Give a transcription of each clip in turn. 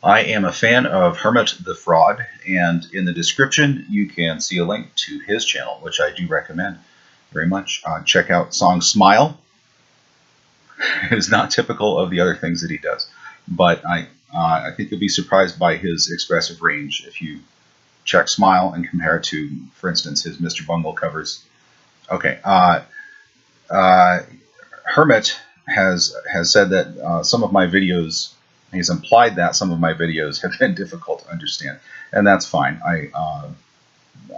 I am a fan of Hermit the Fraud, and in the description you can see a link to his channel, which I do recommend very much. Check out song Smile. It is not typical of the other things that he does, but I think you'll be surprised by his expressive range if you check Smile and compare it to, for instance, his Mr. Bungle covers. Okay, Hermit has said that some of my videos, he's implied that some of my videos have been difficult to understand, and that's fine.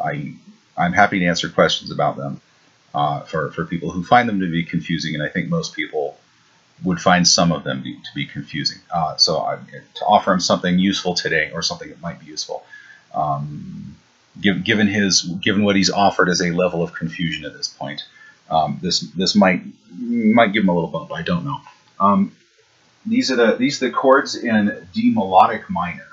I'm happy to answer questions about them for people who find them to be confusing, and I think most people would find some of them to be confusing. So to offer him something useful today, or something that might be useful, given what he's offered as a level of confusion at this point. This might give him a little bump. I don't know. These are the chords in D melodic minor.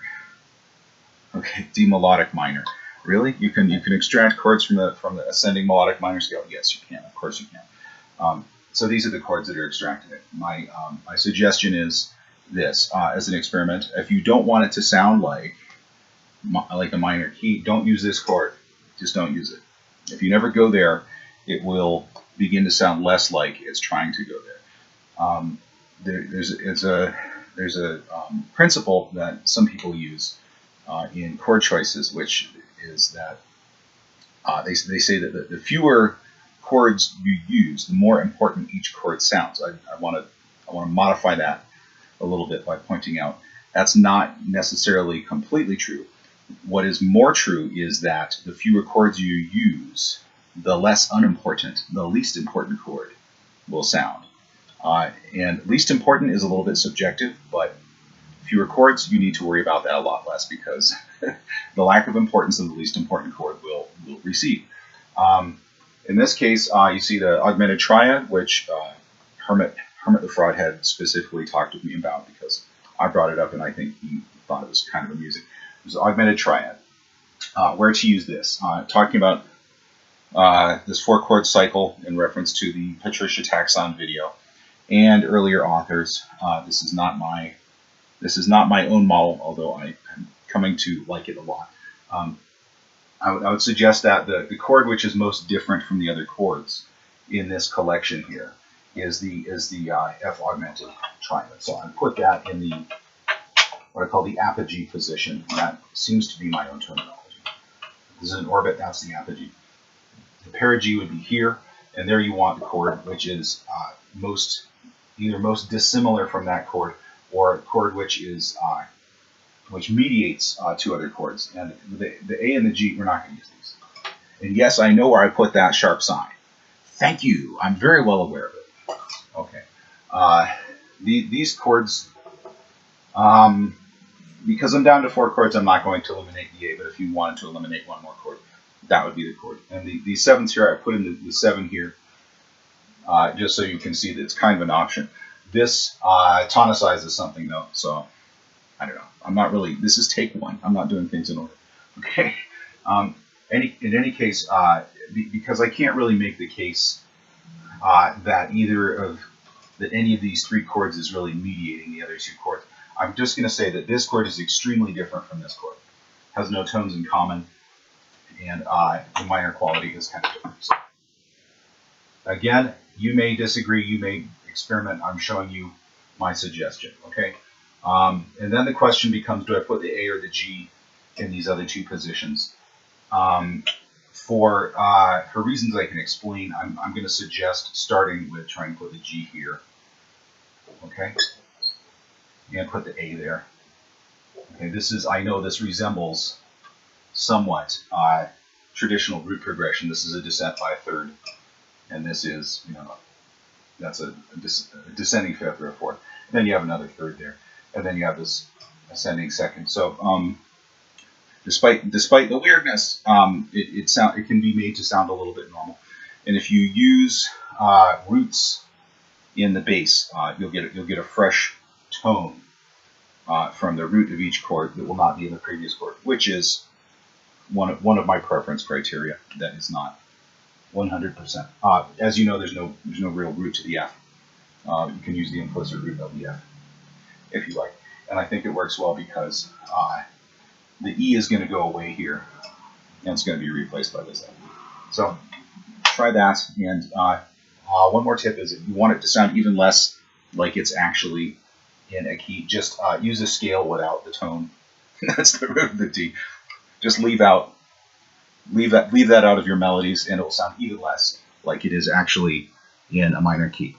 Okay, D melodic minor. Really? You can extract chords from the ascending melodic minor scale? Yes, you can. Of course you can. So these are the chords that are extracted. My suggestion is this as an experiment. If you don't want it to sound like a minor key, don't use this chord. Just don't use it. If you never go there, it will begin to sound less like it's trying to go there. There's a principle that some people use in chord choices, which is that they say that the fewer chords you use, the more important each chord sounds. I want to modify that a little bit by pointing out that's not necessarily completely true. What is more true is that the fewer chords you use, the less unimportant, the least important chord will sound. And least important is a little bit subjective, but fewer chords, you need to worry about that a lot less, because the lack of importance of the least important chord will recede. In this case, you see the augmented triad, which Hermit the Fraud had specifically talked with me about, because I brought it up and I think he thought it was kind of amusing. There's the augmented triad. Where to use this? Talking about this 4-chord cycle in reference to the Patricia Taxon video and earlier authors. This is not my own model, although I am coming to like it a lot. I would suggest that the chord which is most different from the other chords in this collection here is the F augmented triad. So I put that in the what I call the apogee position. That seems to be my own terminology. This is an orbit, that's the apogee. The perigee would be here, and there you want the chord which is either most dissimilar from that chord, or a chord which is which mediates two other chords. And the A and the G, we're not going to use these. And yes, I know where I put that sharp sign. Thank you. I'm very well aware of it. Okay. These chords, because I'm down to 4 chords, I'm not going to eliminate the A, but if you wanted to eliminate one more chord, that would be the chord. And the 7s here, I put in the 7 here, just so you can see that it's kind of an option. This tonicizes something though, so I don't know. I'm not really, this is take 1. I'm not doing things in order. Okay. In any case, because I can't really make the case that any of these 3 chords is really mediating the other 2 chords, I'm just going to say that this chord is extremely different from this chord. It has no tones in common, and the minor quality is kind of different. So, again, you may disagree, you may experiment. I'm showing you my suggestion, okay? And then the question becomes, do I put the A or the G in these other 2 positions? For reasons I can explain, I'm going to suggest starting with trying to put the G here, okay? And put the A there. Okay, I know this resembles somewhat traditional root progression. This is a descent by a third, and this is, that's a descending fifth or a fourth. Then you have another third there, and then you have this ascending second. So despite the weirdness, it can be made to sound a little bit normal. And if you use roots in the bass, you'll get a fresh tone from the root of each chord that will not be in the previous chord, which is one of my preference criteria. That is not 100%. As you know, there's no real root to the F. You can use the implicit root of the F if you like. And I think it works well because the E is going to go away here, and it's going to be replaced by this F. So try that. And one more tip is if you want it to sound even less like it's actually in a key, just use a scale without the tone. That's the root of the D. Just leave that out of your melodies, and it will sound even less like it is actually in a minor key.